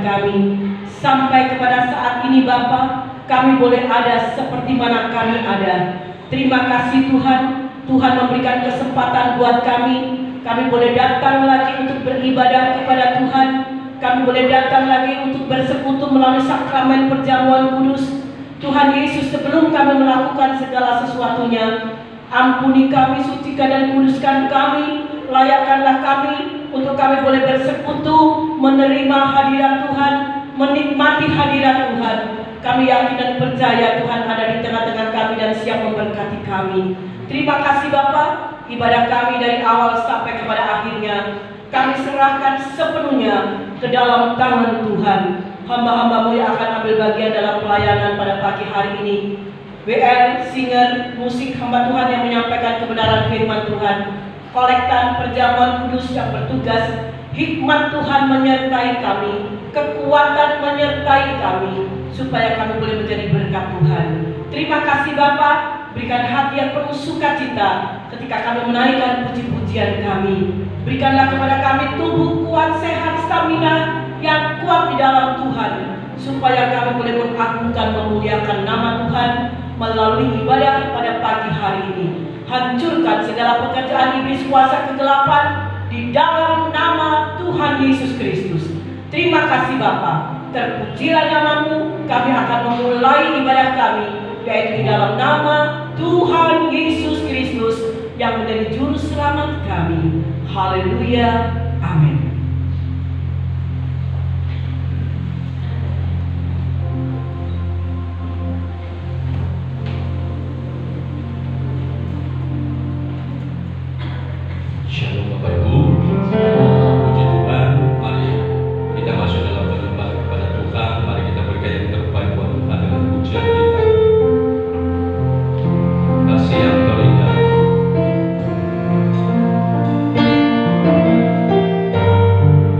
kami. Sampai kepada saat ini Bapa, kami boleh ada seperti mana kami ada. Terima kasih Tuhan, Tuhan memberikan kesempatan buat kami. Kami boleh datang lagi untuk beribadah kepada Tuhan. Kami boleh datang lagi untuk bersekutu melalui sakramen perjamuan kudus. Tuhan Yesus, sebelum kami melakukan segala sesuatunya, ampuni kami, sucikan dan kuduskan kami. Layakkanlah kami untuk kami boleh bersekutu, menerima hadirat Tuhan, menikmati hadirat Tuhan. Kami yakin dan percaya Tuhan ada di tengah-tengah kami dan siap memberkati kami. Terima kasih Bapa. Ibadah kami dari awal sampai kepada akhirnya kami serahkan sepenuhnya ke dalam tangan Tuhan. Hamba-hambamu yang akan ambil bagian dalam pelayanan pada pagi hari ini, WL, singer, musik hamba Tuhan yang menyampaikan kebenaran firman Tuhan, kolektan perjamuan kudus yang bertugas, hikmat Tuhan menyertai kami, kekuatan menyertai kami, supaya kami boleh menjadi berkat Tuhan. Terima kasih Bapa. Berikan hati yang penuh sukacita ketika kami menaikkan puji-pujian kami. Berikanlah kepada kami tubuh kuat, sehat, stamina yang kuat di dalam Tuhan, supaya kami boleh mengagungkan, memuliakan nama Tuhan melalui ibadah pada pagi hari ini. Hancurkan segala pekerjaan iblis kuasa kegelapan di dalam nama Tuhan Yesus Kristus. Terima kasih Bapa. Terpujilah namamu. Kami akan memulai ibadah kami, yaitu di dalam nama Tuhan Yesus Kristus yang menjadi juru selamat kami. Haleluya. Amin. Shalom Bapak Ibu. Puji Tuhan. Mari kita masuk dalam penyembah kepada Tuhan. Mari kita berikan yang terbaik buat Tuhan dengan pujian kita. Kasih yang terindah.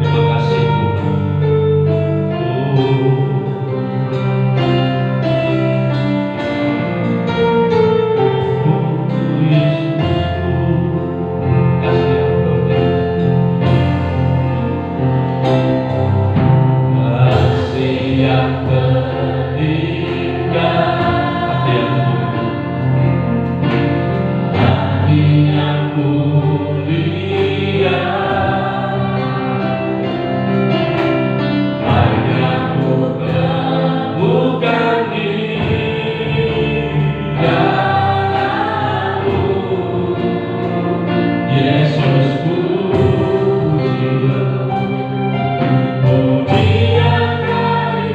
Terima kasih Tuhan. Yesus pujian, pujian kami.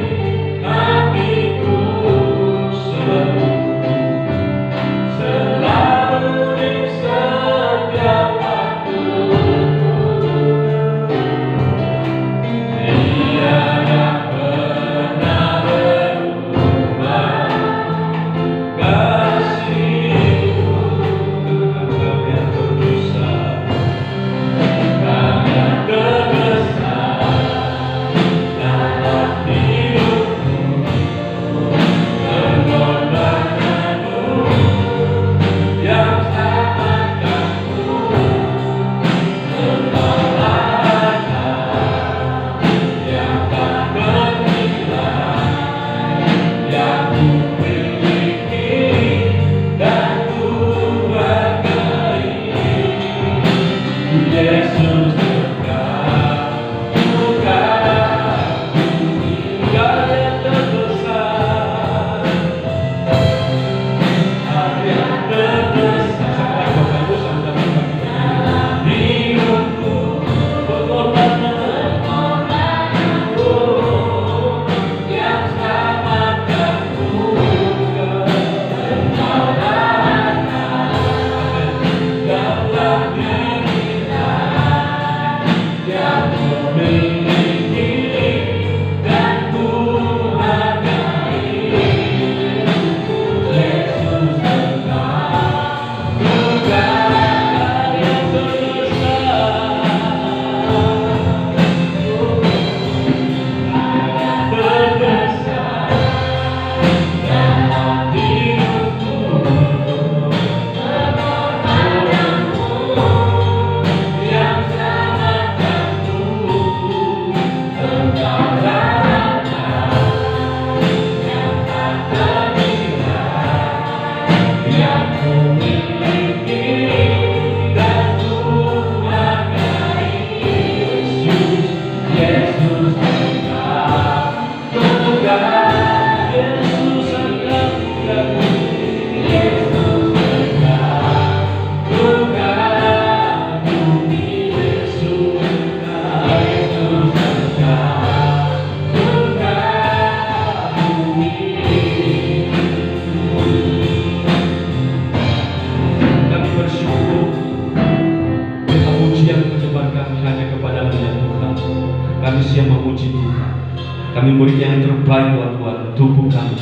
nyawa Tuhan, tubuh kami,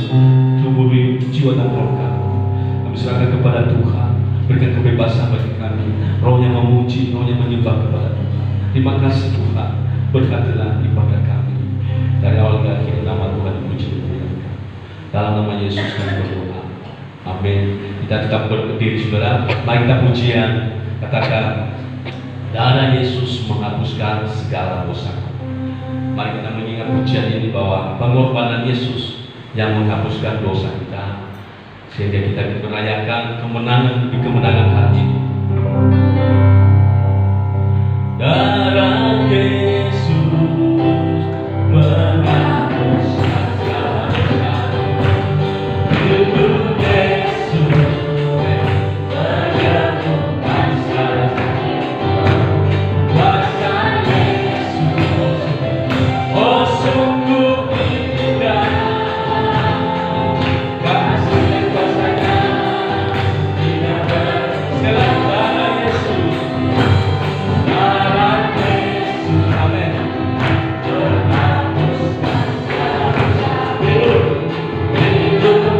tubuh jiwa dan roh kami. Kami serahkan kepada Tuhan, berikan kebebasan bagi kami, rohnya memuji, rohnya menyembah kepada Tuhan. Terima kasih Tuhan, berkatilah ibadah kami. Dari awal ke akhir nama Tuhan dipuji dimuliakan. Dalam nama Yesus kami berdoa. Amin. Kita tetap berdiri saudara. Mari kita pujian. Katakan, darah Yesus menghapuskan segala dosa. Mari kita mengingat pujian ini bahwa pengorbanan Yesus yang menghapuskan dosa kita, sehingga kita merayakan kemenangan di kemenangan hari ini. Darah Yesus menghapuskan segala dosa. Tubuh Yesus menyembuhkan segala sakit. Kuasa Yesus, oh sungguh indah. Kasih dan kuasa-Nya tidak berselang. Darah Yesus, darah Yesus, amin. Menghapuskan segala dosa. Hidup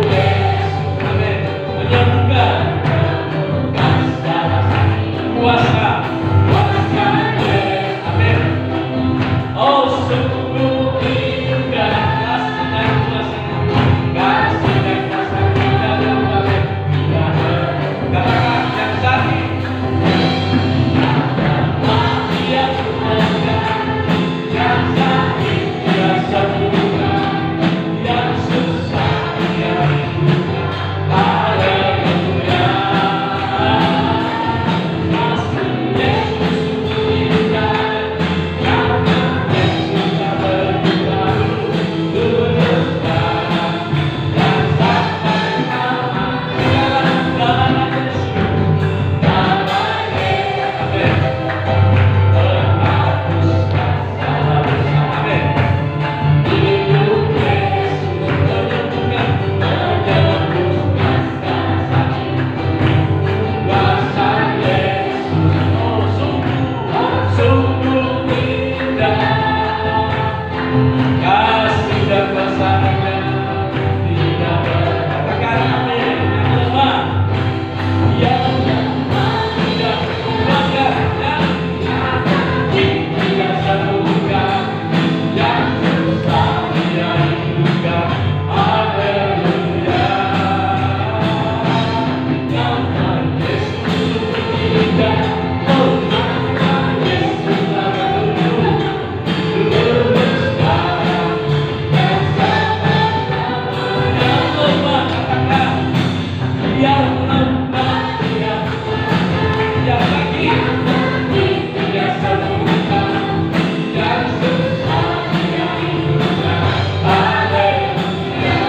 Yesus, amin. Menyembuhkan segala sakit. Kuasa Yesus, amin. Oh sungguh indah kasih dan kuasa-Nya. Kasih dan kuasa-Nya tidak berubah. Katakan yang sakit, Dia sembuhkan. Yang sakit Dia sembuhkan. Yang susah Dia hidupkan. Haleluya. Kasih Yesus sungguh indah. Karena Yesus tak berubah. Tulus darah yang sampai nama segala darah Yesus. Darah Yesus, amin. Menghapuskan segala dosa, amin. Hidup Yesus menyembuhkan segala sakit. Kuasa Yesus, oh sungguh indah. Kasih dan kuasa-Nya tidak berkatakan amin. Yang lemah, yang tidak berubah, yang sakit tidak sembuhkan, yang susah Dia hidupkan. Haleluya. Nama Yesus sungguh indah. Oh nama Yesus tak berubah. Tulus darah yang sama-sama. Yang lemah, katakan. Yang lemah, yang sakit Dia sembuhkan. Yang susah Dia hidupkan. Haleluya.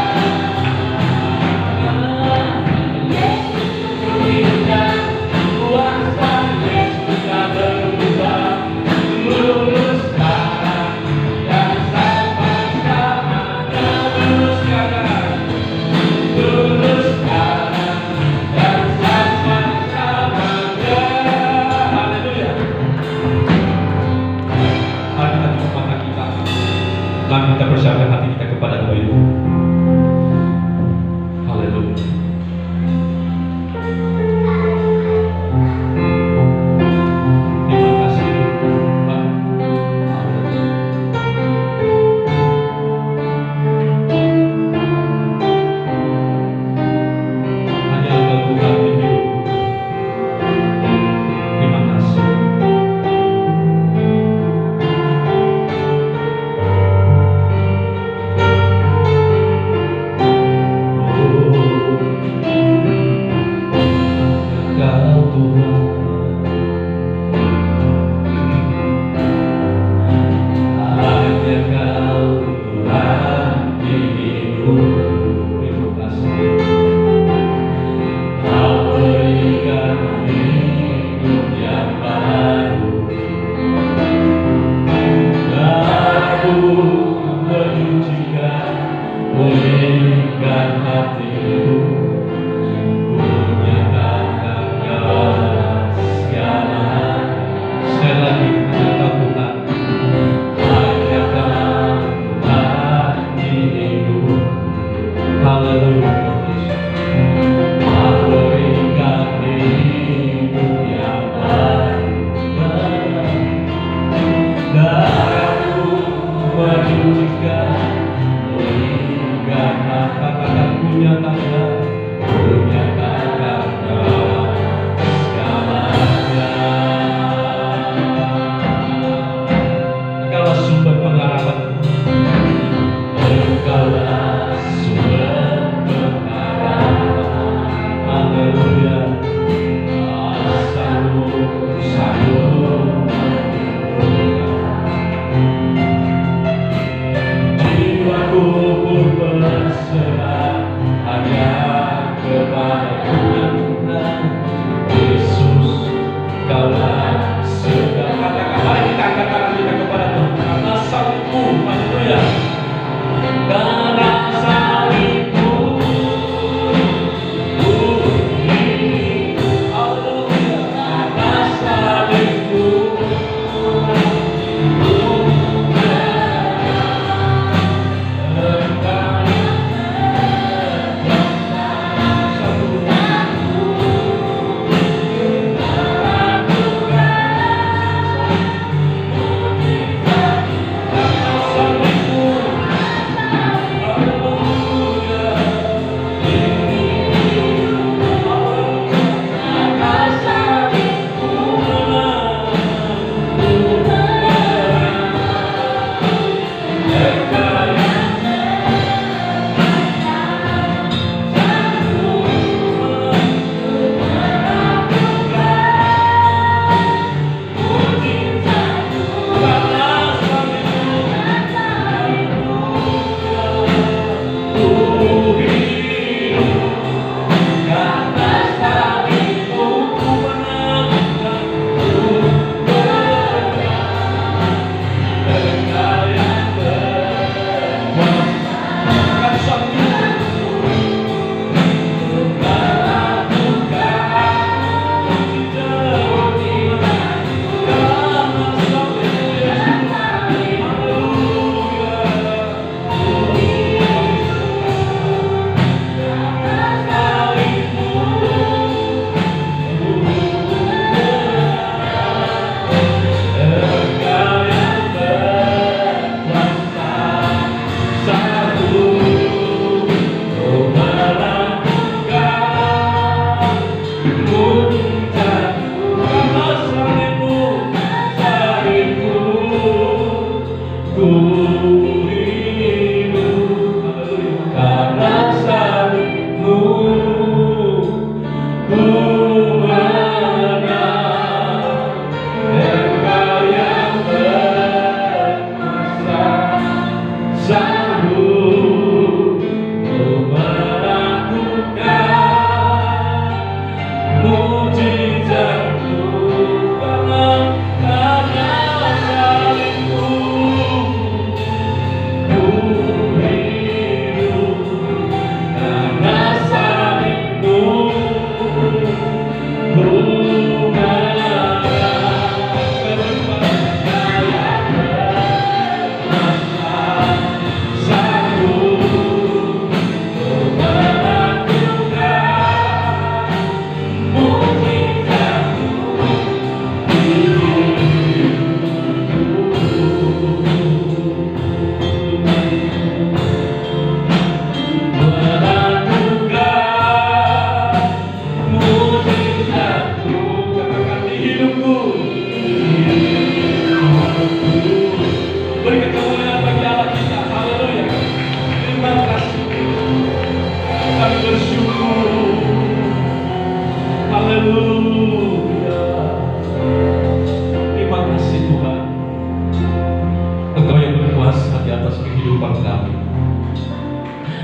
Yesus sungguh indah. Kuasa Yesus tak berubah. Tulus darah yang sama-sama. Tulus darah, tulus darah yang sama-sama. Haleluya. Mari kita tutup mata kita. Mari kita persiapkan hati kita kepada Tuhan. Haleluya. Terima kasih Tuhan. Hanya Engkau Tuhan di hidupku. Terima kasih. Tuhan, hanya Kau Tuhan di hidup. Kaulah sumber pengharapan. Haleluya. Jiwaku pun berserah hanya kepada Tuhan Yesus. Kaulah segala. Katakan, mari kita angkat tangan kita kepada Tuhan. Karena salibmu, haleluya. Karena salibmu, haleluya. Karena salibmu,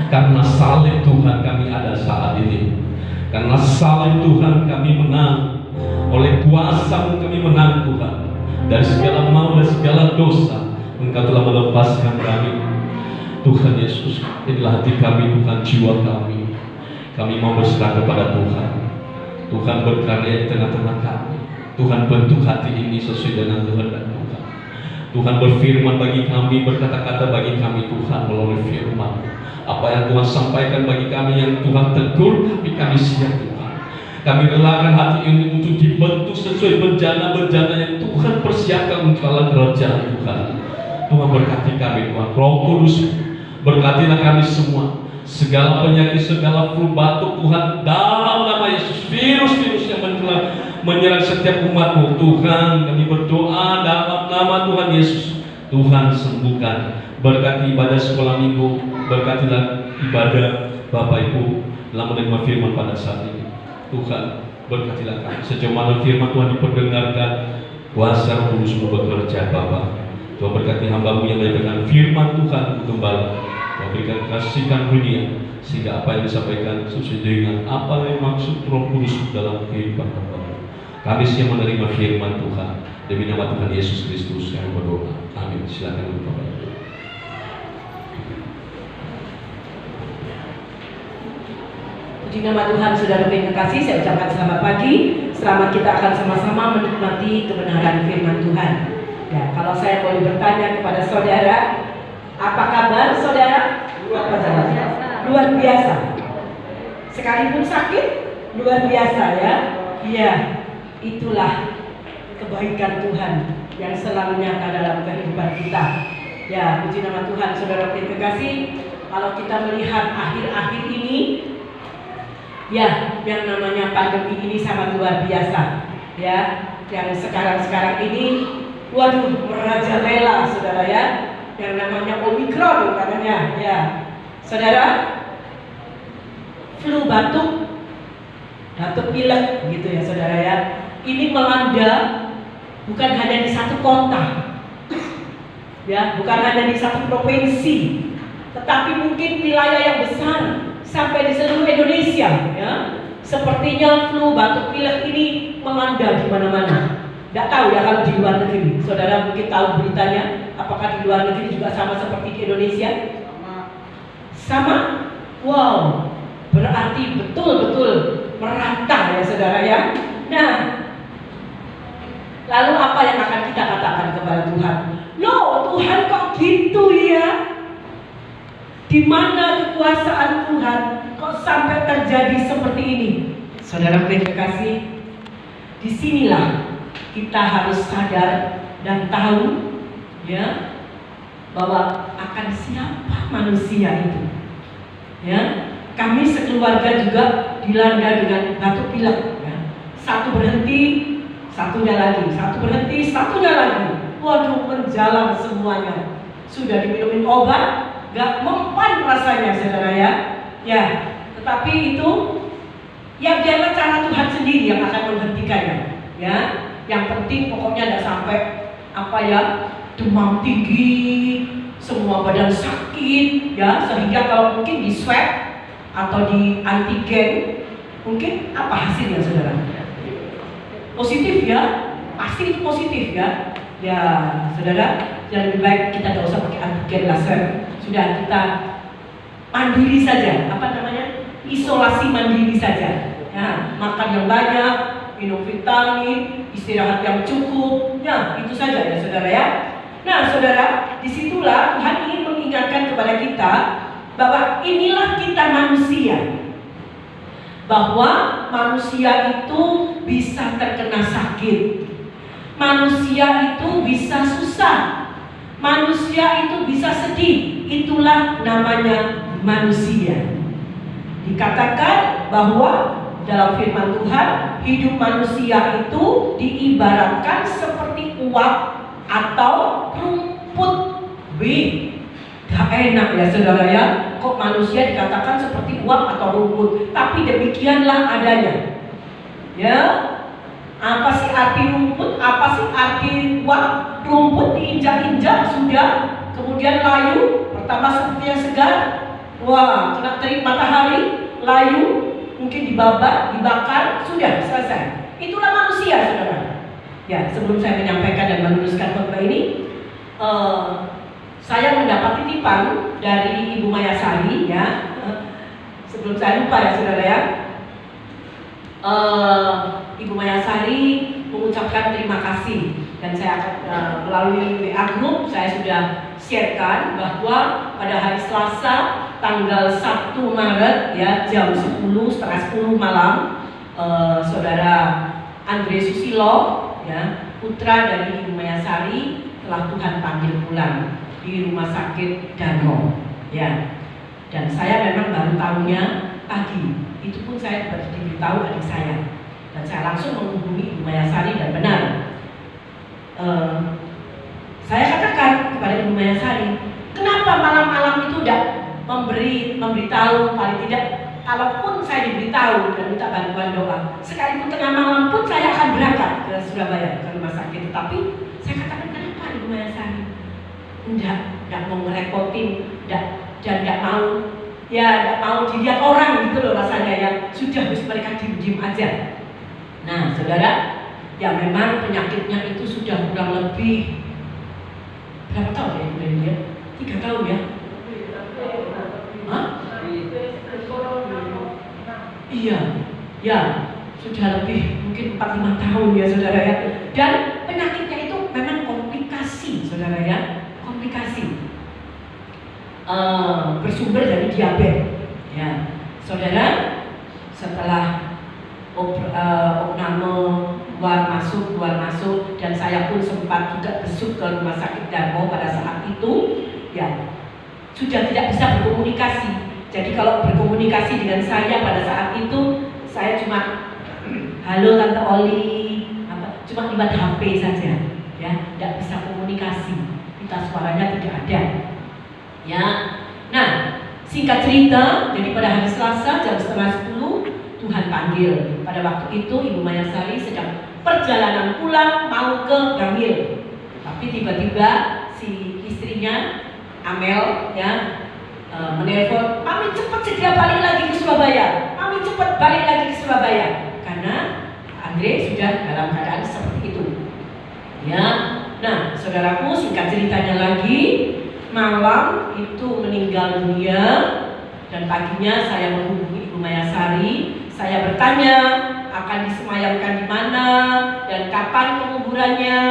Karena salib Tuhan kami ada saat ini. Karena salib Tuhan kami menang. Oleh kuasa-Mu kami menang Tuhan. Dari segala maut dan segala dosa Engkau telah melepaskan kami. Tuhan Yesus, inilah hati kami, Tuhan, jiwa kami. Kami mau berserah kepada Tuhan. Tuhan berkarya di tengah-tengah kami. Tuhan bentuk hati ini sesuai dengan kehendak Tuhan. Tuhan berfirman bagi kami, berkata-kata bagi kami Tuhan melalui firman. Apa yang Tuhan sampaikan bagi kami, yang Tuhan tegur, tapi kami siap Tuhan. Kami relakan hati ini untuk dibentuk sesuai bencana-bencana yang Tuhan persiapkan untuk dalam kerajaan Tuhan. Tuhan berkati kami Tuhan. Roh Kudus, berkatilah kami semua. Segala penyakit, segala flu batuk Tuhan, dalam nama Yesus, virus-virus yang menyerang setiap umat-Mu Tuhan, kami berdoa dalam nama Tuhan Yesus. Tuhan sembuhkan. Berkati ibadah sekolah minggu, berkatilah ibadah Bapak Ibu dalam menerima firman pada saat ini. Tuhan, berkatilah kami. Sejauh mana firman Tuhan diperdengarkan, kuasa Roh Kudus bekerja Bapak. Tuhan berkati hamba-Mu yang menyampaikan firman Tuhan kembali. Tuhan berikan kasih karunia sehingga apa yang disampaikan sesuai dengan apa yang maksud Roh Kudus dalam kehidupan hamba-Mu. Kami siap menerima firman Tuhan. Demi nama Tuhan Yesus Kristus kami berdoa. Amin. Silakan Bapak. Puji nama Tuhan, saudara yang kekasih, saya ucapkan selamat pagi. Selamat kita akan sama-sama menikmati kebenaran firman Tuhan. Ya, kalau saya boleh bertanya kepada saudara, apa kabar saudara? Apa jawabannya? Luar biasa. Sekalipun sakit, luar biasa ya. Iya, itulah kebaikan Tuhan yang selalu nyata dalam kehidupan kita. Ya, puji nama Tuhan, saudara yang kekasih. Kalau kita melihat akhir-akhir ini, ya, yang namanya pandemi ini sangat luar biasa. Ya, yang sekarang ini, waduh, merajalela, saudara ya. Yang namanya Omikron katanya, ya, saudara. Flu batuk pilek, gitu ya, saudara ya. Ini melanda bukan hanya di satu kota, ya, bukan hanya di satu provinsi, tetapi mungkin wilayah yang besar sampai di seluruh Indonesia, ya. Sepertinya flu batuk pilek ini melanda di mana-mana. Tidak tahu ya kalau di luar negeri. Saudara mungkin tahu beritanya. Apakah di luar negeri juga sama seperti di Indonesia? Sama? Wow, berarti betul-betul merata ya saudara ya. Nah, lalu apa yang akan kita katakan kepada Tuhan? Loh, Tuhan kok gitu ya? Di mana kekuasaan Tuhan kok sampai terjadi seperti ini? Saudara yang kekasih, disinilah kita harus sadar dan tahu ya bahwa akan siapa manusia itu. Ya, kami sekeluarga juga dilanda dengan batuk pilek. Ya. Satu berhenti, satunya lagi, satu berhenti, satunya lagi. Waduh, menjalar semuanya. Sudah diminumin obat, gak mempan rasanya, saudara ya. Ya, tetapi itu ya biarlah cara Tuhan sendiri yang akan menghentikannya. Ya, yang penting pokoknya tidak sampai apa ya, demam tinggi, semua badan sakit, ya, sehingga kalau mungkin di swab atau di antigen, mungkin apa hasilnya, saudara? Positif ya, pasti itu positif ya. Ya, saudara, yang lebih baik kita tidak usah pakai antigen lah, sudah kita mandiri saja, apa namanya, isolasi mandiri saja. Ya, makan yang banyak, minum vitamin, istirahat yang cukup, ya itu saja ya saudara ya. Nah saudara, disitulah Tuhan ingin mengingatkan kepada kita bahwa inilah kita manusia, bahwa manusia itu bisa terkena sakit, manusia itu bisa susah, manusia itu bisa sedih. Itulah namanya manusia. Dikatakan bahwa dalam firman Tuhan, hidup manusia itu diibaratkan seperti uap atau rumput. Gak enak ya saudara ya, kok manusia dikatakan seperti uap atau rumput. Tapi demikianlah adanya. Ya, apa sih arti rumput? Apa sih arti uap? Rumput diinjak-injak sudah, kemudian layu, pertama seperti yang segar. Wah, kena terik matahari, layu, mungkin dibakar, sudah selesai. Itulah manusia, saudara. Ya, sebelum saya menyampaikan dan menuliskan khotbah ini, saya mendapat titipan dari Ibu Maya Sari, ya. Sebelum saya lupa ya, saudara ya. Ibu Maya Sari mengucapkan terima kasih, dan saya akan melalui WA Group saya sudah sharekan bahwa pada hari Selasa tanggal 1 Maret ya jam 10:30 malam, saudara Andre Susilo ya, putra dari Ibu Maya Sari, telah Tuhan panggil pulang di rumah sakit Dano ya. Dan saya memang baru tahunya pagi, itu pun saya baru diberitahu adik saya, dan saya langsung menghubungi Ibu Maya Sari dan benar. Saya katakan kepada Ibu Maya Sari, kenapa malam-malam itu memberitahu, paling tidak kalaupun saya diberitahu dan minta bantuan doa, sekalipun tengah malam pun saya akan berangkat ke Surabaya, ke rumah sakit. Tapi saya katakan, kenapa Ibu Maya Sari? Enggak mau ngerepotin, enggak mau dilihat orang gitu loh rasanya ya. Sudah mereka diem aja. Nah, saudara, ya memang penyakitnya itu sudah kurang lebih berapa tahun ya Ibu dia? 3 tahun ya? Hah? Iya, ya sudah lebih mungkin 4-5 tahun ya saudara ya. Dan penyakitnya itu memang komplikasi saudara ya, komplikasi. Bersumber dari diabetes. Ya, saudara, setelah opname keluar masuk, dan saya pun sempat juga besuk ke rumah sakit Darmo pada saat itu, ya sudah tidak bisa berkomunikasi. Jadi kalau berkomunikasi dengan saya pada saat itu, saya cuma halo Tante Oli, cuma lewat HP saja, ya, tidak bisa komunikasi. Kita suaranya tidak ada. Ya, nah singkat cerita, jadi pada hari Selasa jam 9:30 Tuhan panggil. Pada waktu itu Ibu Maya Sari sedang perjalanan pulang mau ke Gambir, tapi tiba-tiba si istrinya Amel ya menelpon, "Mami cepat segera balik lagi ke Surabaya, Mami cepat balik lagi ke Surabaya," karena Andre sudah dalam keadaan seperti itu. Ya, nah saudaraku, singkat ceritanya lagi, malam itu meninggal dunia dan paginya saya menghubungi Ibu Maya Sari. Saya bertanya akan disemayamkan di mana dan kapan penguburannya,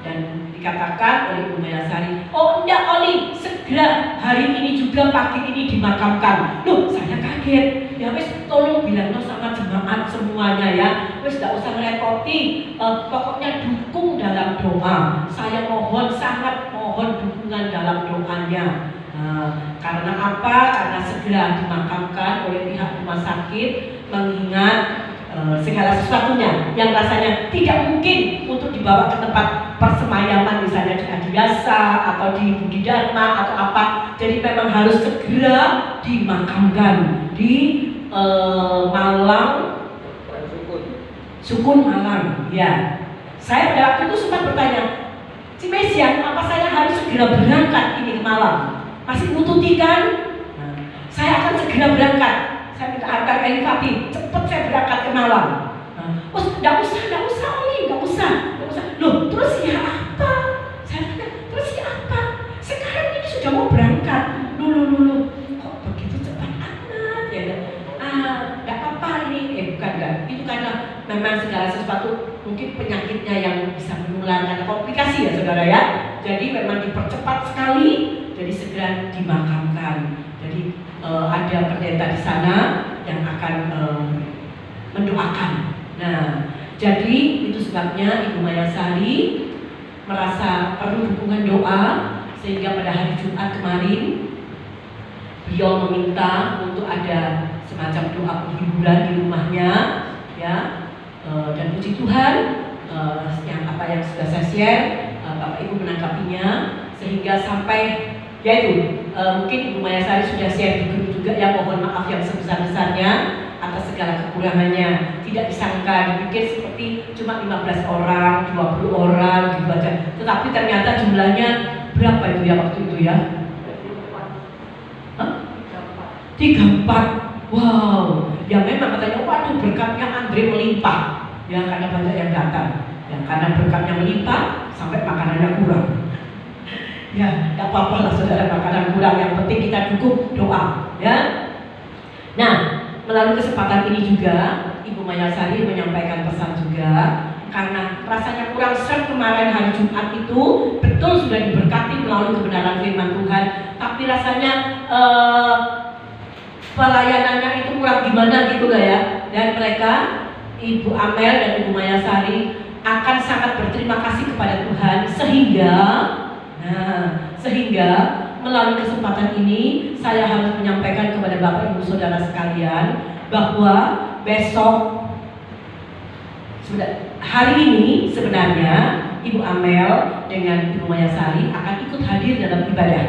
dan dikatakan oleh Ibu Maya Sari, "Oh enggak Oli, segera hari ini juga pagi ini dimakamkan." Loh, saya kaget. Ya wes, tolong bilang sama jemaat semuanya ya, wes tidak usah ngerepoti, pokoknya dukung dalam doa. Saya mohon, sangat mohon dukungan dalam doanya. Karena apa? Karena segera dimakamkan oleh pihak rumah sakit, mengingat segala sesuatunya yang rasanya tidak mungkin untuk dibawa ke tempat persemayaman, misalnya di Adiasa atau di Budi Dharma atau apa. Jadi memang harus segera dimakamkan di Malang, Sukun Malang. Ya, saya pada waktu itu sempat bertanya, "Cimesian, apa saya harus segera berangkat ini ke Malang? Masih butuh kan?" Nah, saya akan segera berangkat. Saya minta Arkar Elifati, cepat saya berangkat ke Malang. Oh, enggak usah Oli, enggak usah. Loh, terus ya apa? Saya tanya, terus ya apa? Sekarang ini sudah mau berangkat. Loh, kok begitu cepat amat ya? Enggak apa-apa ini. Bukan. Itu karena memang segala sesuatu mungkin penyakitnya yang bisa menular karena komplikasi ya saudara ya. Jadi memang dipercepat sekali, jadi segera dimakamkan. Jadi ada pendeta di sana yang akan mendoakan. Nah, jadi itu sebabnya Ibu Maya Sari merasa perlu dukungan doa, sehingga pada hari Jumat kemarin beliau meminta untuk ada semacam doa penghiburan di rumahnya, ya. Dan puji Tuhan, yang sudah saya share, Bapak Ibu menanggapinya, sehingga sampai yaitu mungkin Ibu Maya Sari sudah share di grup juga ya, mohon maaf yang sebesar-besarnya atas segala kekurangannya. Tidak disangka, dipikir seperti cuma 15 orang, 20 orang gitu aja, tetapi ternyata jumlahnya berapa itu ya waktu itu ya? 34. Wow, ya memang katanya, waduh berkatnya Andre melimpah ya, karena banyak yang datang ya, karena berkatnya melimpah sampai makanannya kurang. Ya, tidak apa-apa lah saudara, makanan kurang, yang penting kita dukung doa ya. Nah, melalui kesempatan ini juga Ibu Maya Sari menyampaikan pesan juga, karena rasanya kurang serg kemarin hari Jumat itu, betul sudah diberkati melalui kebenaran firman Tuhan, tapi rasanya pelayanannya itu kurang gimana gitu lah ya. Dan mereka, Ibu Amel dan Ibu Maya Sari akan sangat berterima kasih kepada Tuhan, sehingga melalui kesempatan ini saya harus menyampaikan kepada Bapak Ibu Saudara sekalian bahwa besok hari ini sebenarnya Ibu Amel dengan Ibu Maya Sari akan ikut hadir dalam ibadah.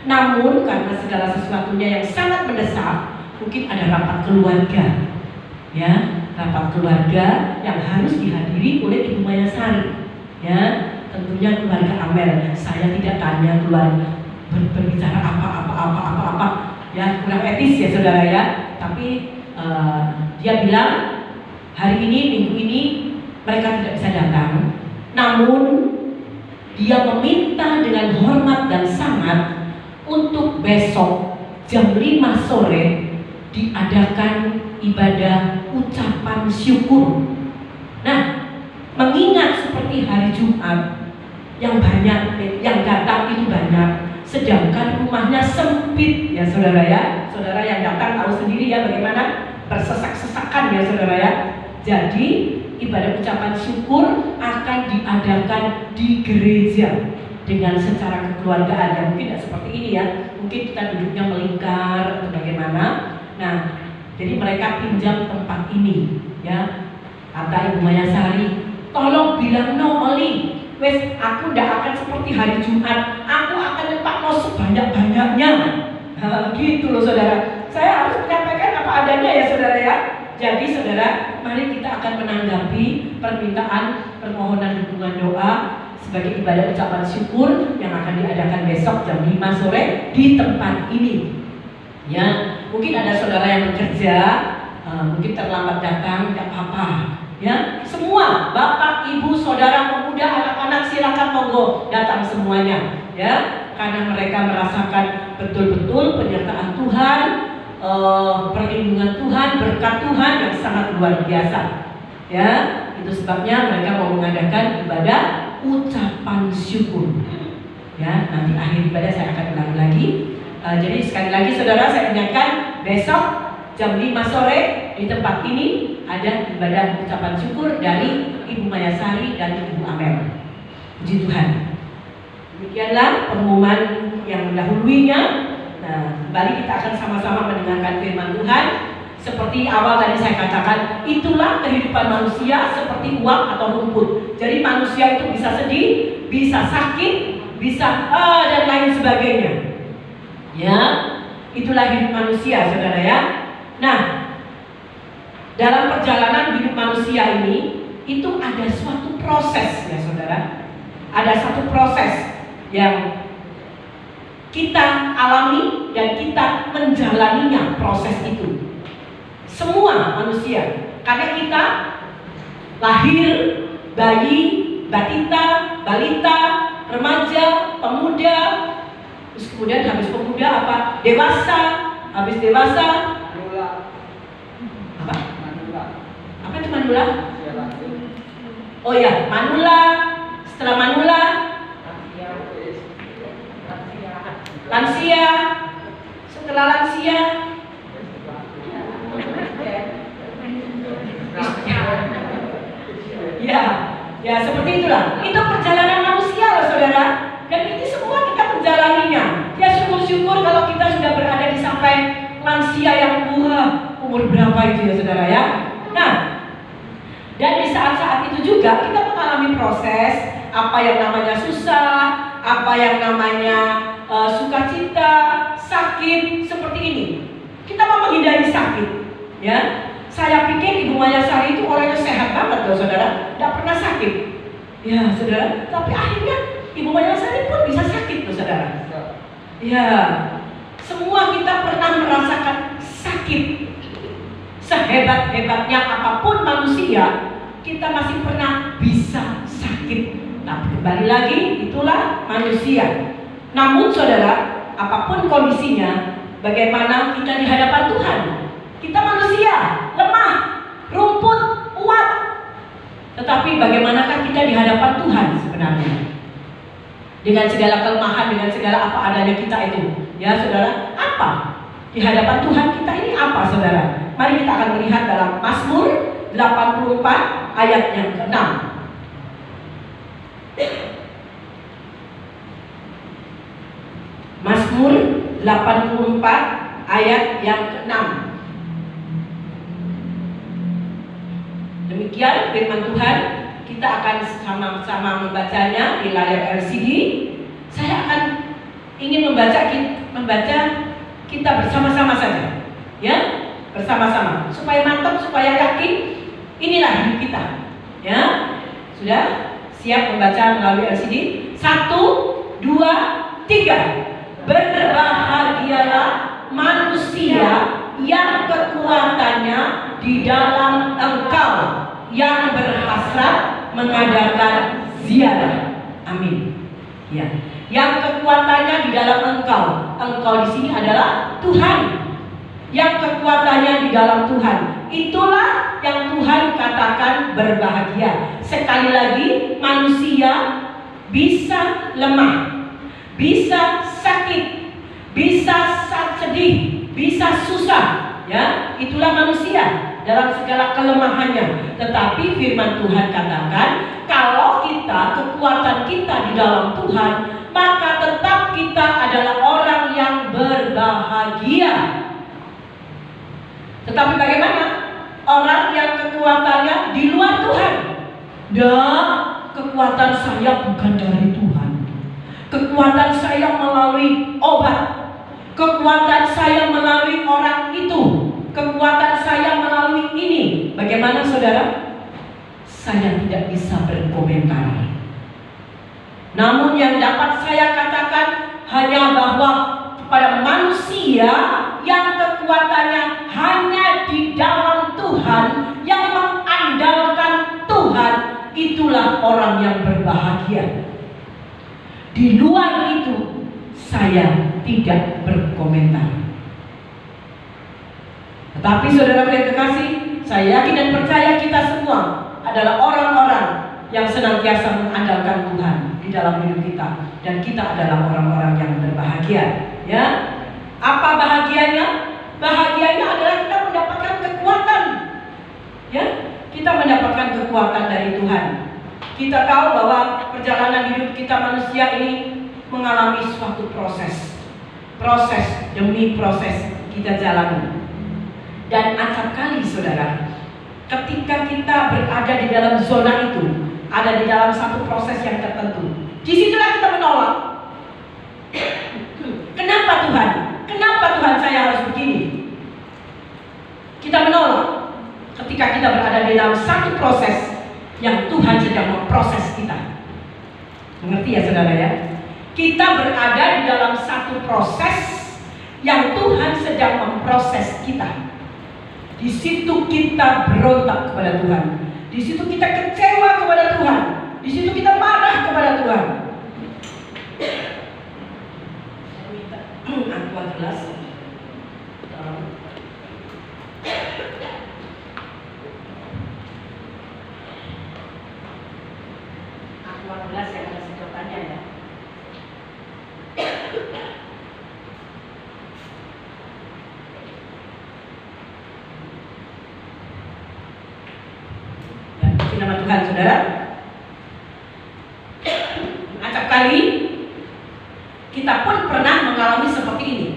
Namun karena segala sesuatunya yang sangat mendesak, mungkin ada rapat keluarga, ya, rapat keluarga yang harus dihadiri oleh Ibu Maya Sari, ya, tentunya keluarga Amel. Saya tidak tanya keluarga berbicara apa, ya, kurang etis ya saudara ya. Tapi dia bilang hari ini, minggu ini mereka tidak bisa datang, namun dia meminta dengan hormat dan sangat untuk besok jam 5 sore diadakan ibadah ucapan syukur. Nah, mengingat seperti hari Jumat yang banyak, yang datang itu banyak, sedangkan rumahnya sempit ya saudara ya. Saudara yang datang tahu sendiri ya bagaimana bersesak-sesakan ya saudara ya. Jadi ibadah ucapan syukur akan diadakan di gereja dengan secara kekeluargaan ya. Mungkin tidak seperti ini ya, mungkin kita duduknya melingkar atau bagaimana. Nah, jadi mereka pinjam tempat ini ya. Kata Ibu Maya Sari, tolong bilang no Oli, wes aku tidak akan seperti hari Jumat, aku akan letak no sebanyak-banyaknya. Gitu loh saudara. Saya harus menyampaikan apa adanya ya saudara ya. Jadi saudara, mari kita akan menanggapi permintaan permohonan dukungan doa sebagai ibadah ucapan syukur yang akan diadakan besok jam 5 sore di tempat ini. Ya, mungkin ada saudara yang bekerja, mungkin terlambat datang, tidak apa-apa. Ya, semua bapak, ibu, saudara, pemuda, anak-anak silakan monggo datang semuanya. Ya, karena mereka merasakan betul-betul penyertaan Tuhan, perlindungan Tuhan, berkat Tuhan yang sangat luar biasa. Ya, itu sebabnya mereka mau mengadakan ibadah ucapan syukur. Ya, nanti akhir ibadah saya akan ulangi lagi. Jadi sekali lagi saudara, saya ingatkan besok jam 5 sore di tempat ini ada ibadah ucapan syukur dari Ibu Maya Sari dan Ibu Amel. Puji Tuhan. Demikianlah pengumuman yang mendahuluinya. Nah, kembali kita akan sama-sama mendengarkan firman Tuhan. Seperti awal tadi saya katakan, itulah kehidupan manusia seperti uang atau rumput. Jadi manusia itu bisa sedih, bisa sakit, bisa dan lain sebagainya. Ya, itulah hidup manusia, saudara ya. Nah, dalam perjalanan hidup manusia ini, itu ada suatu proses ya saudara. Ada satu proses yang kita alami dan kita menjalaninya, proses itu. Semua manusia, karena kita lahir, bayi, batita, balita, remaja, pemuda, terus kemudian habis pemuda apa? Dewasa, habis dewasa apa? Apa itu manula? Oh ya, manula. Setelah manula, lansia. Setelah lansia, ya seperti itulah. Itu perjalanan manusia loh saudara. Dan ini semua kita menjalaninya. Ya syukur-syukur kalau kita sudah berada di sampai lansia yang tua. Umur berapa itu ya saudara ya. Nah, dan di saat-saat itu juga kita mengalami proses apa yang namanya susah, apa yang namanya sukacita, sakit, seperti ini. Kita mau menghindari sakit, ya. Saya pikir Ibu Maya Sari itu orangnya sehat banget loh saudara, tidak pernah sakit, ya saudara. Tapi akhirnya Ibu Maya Sari pun bisa sakit loh saudara. Ya, semua kita pernah merasakan sakit. Sehebat-hebatnya apapun manusia, kita masih pernah bisa sakit. Tapi kembali lagi, itulah manusia. Namun saudara, apapun kondisinya, bagaimana kita di hadapan Tuhan? Kita manusia, lemah, rumput, kuat. Tetapi bagaimanakah kita di hadapan Tuhan sebenarnya? Dengan segala kelemahan, dengan segala apa adanya kita itu. Ya saudara, apa? Di hadapan Tuhan kita ini apa saudara? Mari kita akan melihat dalam Mazmur 84 ayat yang ke-6. Mazmur 84 ayat yang ke-6. Demikian firman Tuhan. Kita akan sama-sama membacanya di layar LCD. Saya akan ingin membaca kita bersama-sama saja, ya, bersama-sama supaya mantap, supaya yakin. Inilah hidup kita, ya. Sudah siap membaca melalui LCD? 1, 2, 3. Berbahagialah manusia yang kekuatannya di dalam Engkau, yang berhasrat mengadakan ziarah. Amin. Ya. Yang kekuatannya di dalam Engkau. Engkau di sini adalah Tuhan. Yang kekuatannya di dalam Tuhan. Itulah yang Tuhan katakan berbahagia. Sekali lagi, manusia bisa lemah, bisa sakit, bisa sedih, bisa susah, ya. Itulah manusia dalam segala kelemahannya. Tetapi firman Tuhan katakan, kalau kekuatan kita di dalam Tuhan, maka tetap kita adalah orang yang berbahagia. Tetapi bagaimana orang yang kekuatannya di luar Tuhan? Nah, kekuatan saya bukan dari Tuhan. Kekuatan saya melalui obat. Kekuatan saya melalui orang itu. Kekuatan saya melalui ini. Bagaimana saudara? Saya tidak bisa berkomentar. Namun yang dapat saya katakan hanya bahwa pada manusia yang kekuatannya hanya di dalam Tuhan, yang mengandalkan Tuhan, itulah orang yang berbahagia. Di luar itu saya tidak berkomentar. Tetapi saudara yang kekasih, saya yakin dan percaya kita semua adalah orang-orang yang senantiasa mengandalkan Tuhan di dalam hidup kita, dan kita adalah orang-orang yang berbahagia, ya. Apa bahagianya? Bahagianya adalah kita mendapatkan kekuatan, ya. Kita mendapatkan kekuatan dari Tuhan. Kita tahu bahwa perjalanan hidup kita manusia ini mengalami suatu proses demi proses kita jalani. Dan acap kali saudara, ketika kita berada di dalam zona itu, ada di dalam satu proses yang tertentu, disitulah kita menolak. Kenapa Tuhan? Kenapa Tuhan saya harus begini? Kita menolak ketika kita berada di dalam satu proses yang Tuhan sedang memproses kita. Mengerti ya saudara ya? Kita berada di dalam satu proses yang Tuhan sedang memproses kita. Di situ kita berontak kepada Tuhan. Di situ kita kecewa kepada Tuhan. Di situ kita marah kepada Tuhan. Aku jelas. Aku jelas yang ada sedotannya ya. Nama Tuhan saudara. Acap kali kita pun pernah mengalami seperti ini.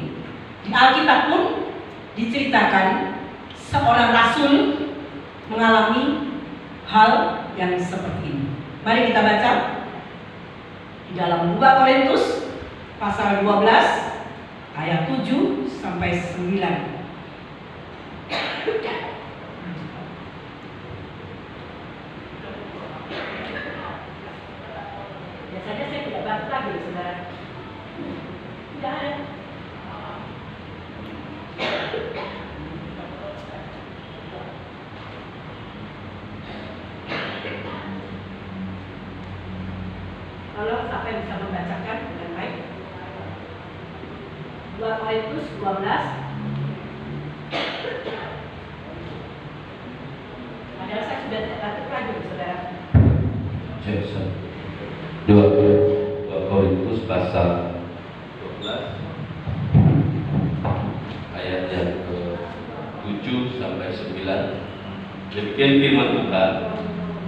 Di Alkitab pun diceritakan seorang rasul mengalami hal yang seperti ini. Mari kita baca di dalam 2 Korintus pasal 12 ayat 7 sampai 9. Biasanya saya tidak bantu lagi, saudara. Tidak ada. Tolong siapa yang bisa membacakan dengan baik? 2 Korintus 12. Padahal saya sudah tidak bantu lagi, saudara. Jason. 2 Korintus pasal 12 ayat yang ke-7 sampai 9. Demikian firman Tuhan,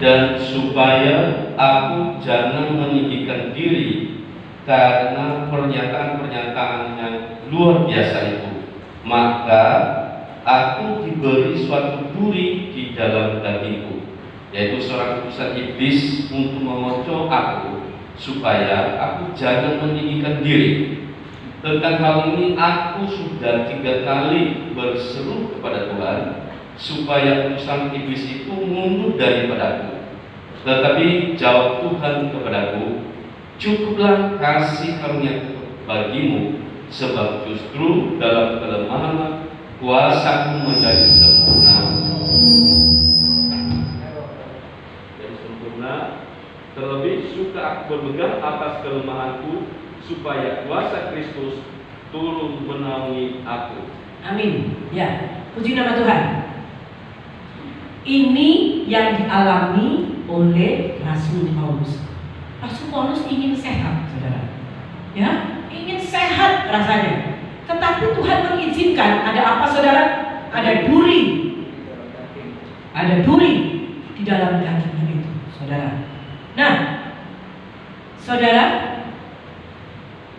dan supaya aku jangan meninggikan diri karena pernyataan-pernyataan yang luar biasa itu, maka aku diberi suatu duri di dalam dagingku, yaitu seorang utusan iblis untuk memocok aku, supaya aku jangan meninggikan diri. Tentang hal ini aku sudah 3 kali berseru kepada Tuhan supaya utusan iblis itu mundur daripadaku. Tetapi jawab Tuhan kepadaku, cukuplah kasih karunia bagimu, sebab justru dalam kelemahan kuasaku menjadi sempurna. Jadi sempurna, terlebih suka aku berpegang atas kelemahanku, supaya kuasa Kristus turun menaungi aku. Amin. Ya, puji nama Tuhan. Ini yang dialami oleh Rasul Paulus. Rasul Paulus ingin sehat, saudara. Ya, ingin sehat rasanya. Tetapi Tuhan mengizinkan. Ada apa, saudara? Ada duri. Ada duri di dalam dagingnya itu, saudara. Nah, saudara,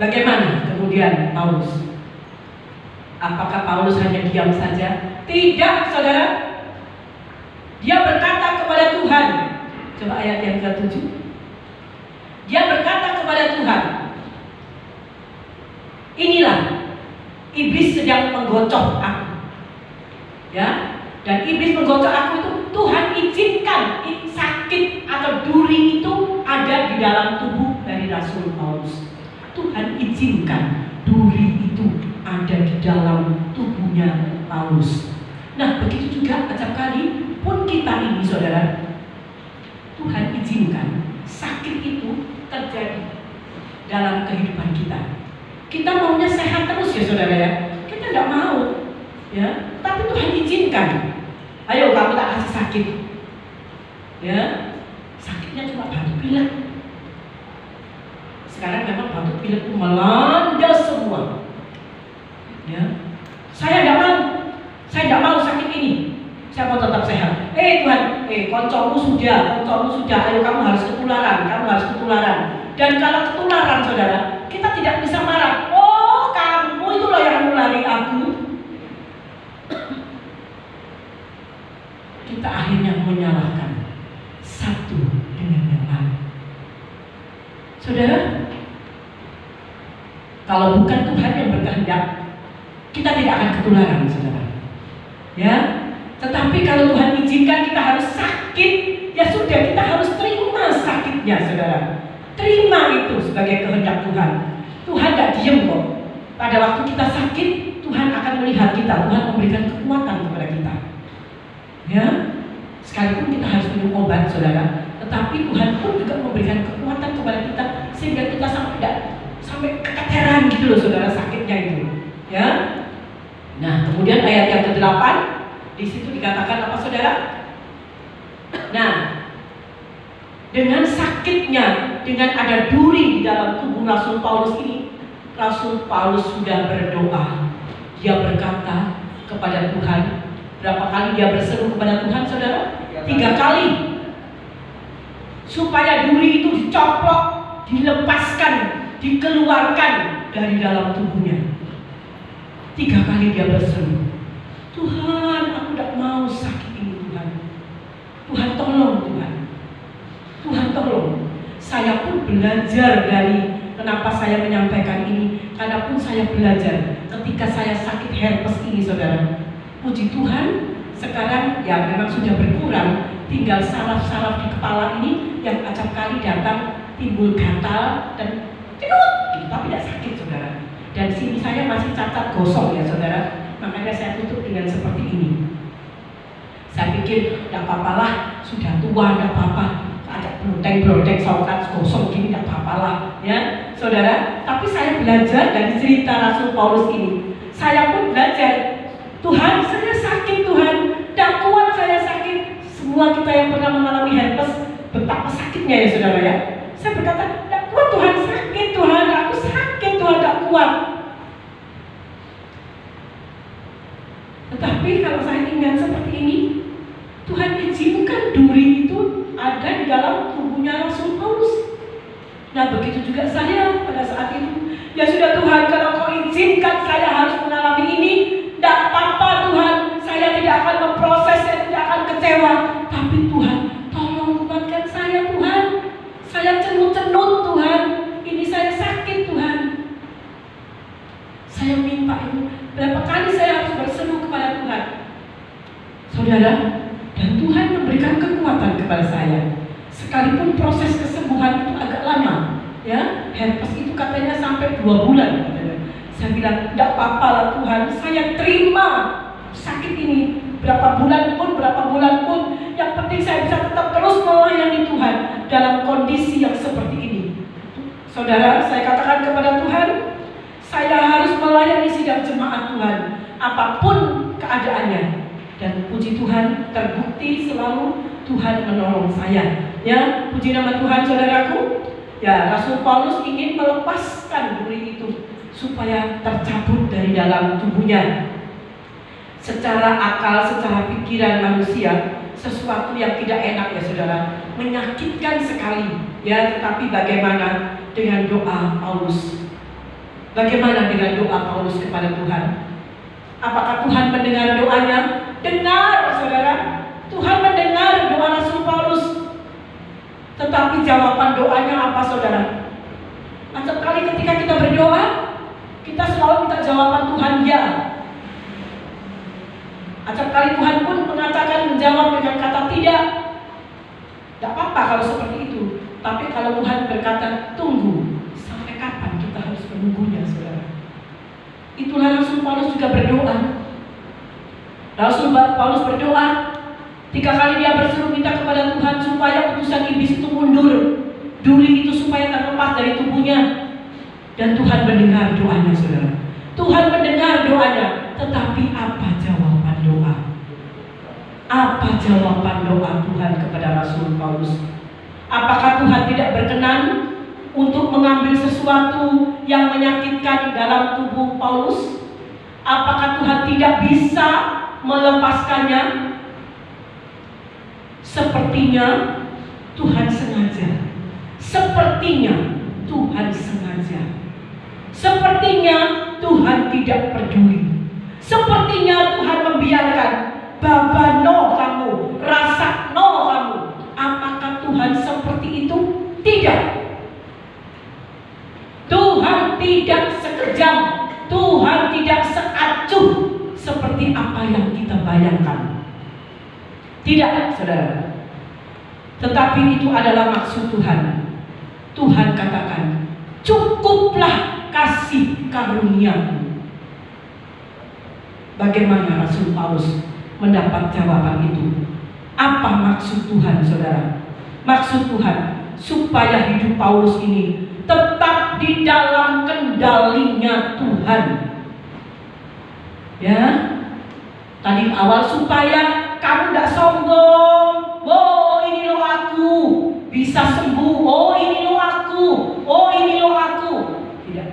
bagaimana kemudian Paulus? Apakah Paulus hanya diam saja? Tidak, saudara. Dia berkata kepada Tuhan. Coba ayat yang ke-7. Dia berkata kepada Tuhan, inilah iblis sedang menggocok aku. Ya, dan iblis menggocok aku itu Tuhan izinkan sakit atau duri itu ada di dalam tubuh dari Rasul Paulus. Tuhan izinkan duri itu ada di dalam tubuhnya Paulus. Nah, begitu juga acap kali pun kita ini, saudara, Tuhan izinkan sakit itu terjadi dalam kehidupan kita. Kita maunya sehat terus ya, saudara ya. Kita tidak mau, ya. Tapi Tuhan izinkan. Ayo kamu tak kasih sakit, ya. Sakitnya cuma batuk pilek. Sekarang memang batuk pilek itu melanda semua. Ya, saya tidak mau sakit ini. Saya mau tetap sehat. Tuhan, koncomu sudah, ayo kamu harus ketularan, Dan kalau ketularan, saudara, kita tidak bisa marah. Oh, kamu itulah yang nulari aku. Kita akhirnya menyalahkan satu dengan yang lain. Saudara, kalau bukan Tuhan yang berkehendak, kita tidak akan ketularan, saudara. Ya, tetapi kalau Tuhan izinkan kita harus sakit, ya sudah, kita harus terima sakitnya, saudara. Terima itu sebagai kehendak Tuhan. Tuhan tidak diam kok. Pada waktu kita sakit, Tuhan akan melihat kita. Tuhan memberikan kekuatan kepada kita. Ya, sekalipun kita harus minum obat, saudara, tetapi Tuhan pun juga memberikan kekuatan kepada kita sehingga kita sampai keteteran gitu loh, saudara, sakitnya itu. Ya. Nah, kemudian ayat yang ke-8 di situ dikatakan apa, saudara? Nah, dengan sakitnya, dengan ada duri di dalam tubuh Rasul Paulus ini, Rasul Paulus sudah berdoa. Dia berkata kepada Tuhan. Berapa kali dia berseru kepada Tuhan, saudara? 3 kali. Supaya duri itu dicoplok, dilepaskan, dikeluarkan dari dalam tubuhnya. 3 kali dia berseru, Tuhan, aku tidak mau sakit ini, Tuhan. Tuhan tolong, Tuhan. Tuhan tolong. Saya pun belajar dari kenapa saya menyampaikan ini. Karena pun saya belajar ketika saya sakit herpes ini, saudara. Puji Tuhan, sekarang ya memang sudah berkurang. Tinggal saraf-saraf di kepala ini yang acap kali datang timbul gatal dan cenut, tapi tidak sakit, saudara. Dan sini saya masih cacat gosong ya, saudara. Makanya saya tutup dengan seperti ini. Saya pikir tidak apa-apa lah, sudah tua, tidak apa-apa. Ada blodeng-blodeng saukat gosong gini, tidak apa-apa lah, ya, saudara. Tapi saya belajar dari cerita Rasul Paulus ini. Saya pun belajar. Tuhan, saya sakit, Tuhan. Tidak kuat saya sakit. Semua kita yang pernah mengalami herpes, betapa sakitnya ya, saudara ya. Saya berkata, tidak kuat Tuhan, sakit Tuhan, aku sakit Tuhan, tidak kuat. Tetapi kalau saya ingat seperti ini, Tuhan izinkan duri itu ada di dalam tubuhnya Rasul Paulus. Nah, begitu juga saya pada saat itu. Ya sudah Tuhan, kalau kau izinkan saya harus mengalami ini, tidak apa-apa Tuhan, saya tidak akan memproses, saya tidak akan kecewa. Tapi Tuhan, tolong kuatkan saya, Tuhan. Saya cenut-cenut, Tuhan. Ini saya sakit, Tuhan. Saudara, dan Tuhan memberikan kekuatan kepada saya. Sekalipun proses kesembuhan itu agak lama, ya, herpes itu katanya sampai 2 bulan. Katanya. Saya bilang, tidak apa-apa lah Tuhan, saya terima sakit ini berapa bulan pun, yang penting saya bisa tetap terus melayani Tuhan dalam kondisi yang seperti ini. Saudara, saya katakan kepada Tuhan, saya harus melayani sidang jemaat Tuhan, apapun keadaannya. Dan puji Tuhan, terbukti selalu Tuhan menolong saya. Ya, puji nama Tuhan, saudaraku. Ya, Rasul Paulus ingin melepaskan duri itu supaya tercabut dari dalam tubuhnya. Secara akal, secara pikiran manusia, sesuatu yang tidak enak ya saudara, menyakitkan sekali. Ya, tetapi bagaimana dengan doa Paulus? Bagaimana dengan doa Paulus kepada Tuhan? Apakah Tuhan mendengar doanya? Dengar saudara, Tuhan mendengar doa Rasul Paulus. Tetapi jawaban doanya apa saudara? Acap kali ketika kita berdoa, kita selalu minta jawaban Tuhan ya. Acap kali Tuhan pun mengatakan menjawab dengan kata tidak. Tidak apa-apa kalau seperti itu. Tapi kalau Tuhan berkata tunggu, sampai kapan kita harus menunggunya saudara? Itulah Rasul Paulus juga berdoa. Rasul Paulus berdoa 3 kali dia berseru minta kepada Tuhan supaya utusan iblis itu mundur, duri itu supaya terlepas dari tubuhnya. Dan Tuhan mendengar doanya saudara. Tuhan mendengar doanya. Tetapi apa jawaban doa? Apa jawaban doa Tuhan kepada Rasul Paulus? Apakah Tuhan tidak berkenan untuk mengambil sesuatu yang menyakitkan dalam tubuh Paulus? Apakah Tuhan tidak bisa melepaskannya? Sepertinya Tuhan sengaja. Sepertinya Tuhan sengaja. Sepertinya Tuhan tidak peduli. Sepertinya Tuhan membiarkan babano kamu, rasa no kamu. Apakah Tuhan seperti itu? Tidak. Tuhan tidak sekejam. Tuhan tidak seacuh seperti apa yang kita bayangkan. Tidak, saudara. Tetapi itu adalah maksud Tuhan. Tuhan katakan, cukuplah kasih karunia-Mu. Bagaimana Rasul Paulus mendapat jawaban itu? Apa maksud Tuhan, saudara? Maksud Tuhan supaya hidup Paulus ini tetap di dalam kendalinya Tuhan. Ya, tadi awal supaya kamu tidak sombong. Oh ini loh aku bisa sembuh. Oh ini loh aku. Oh ini loh aku. Tidak.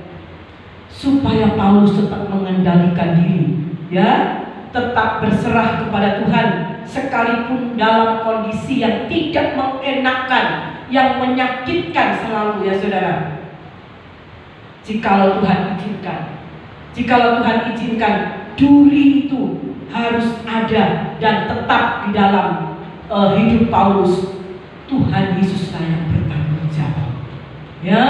Supaya Paulus tetap mengendalikan diri, ya, tetap berserah kepada Tuhan, sekalipun dalam kondisi yang tidak mengenakan, yang menyakitkan selalu ya saudara. Jikalau Tuhan izinkan, duri itu harus ada dan tetap di dalam hidup Paulus. Tuhan Yesuslah yang bertanggung jawab. Ya,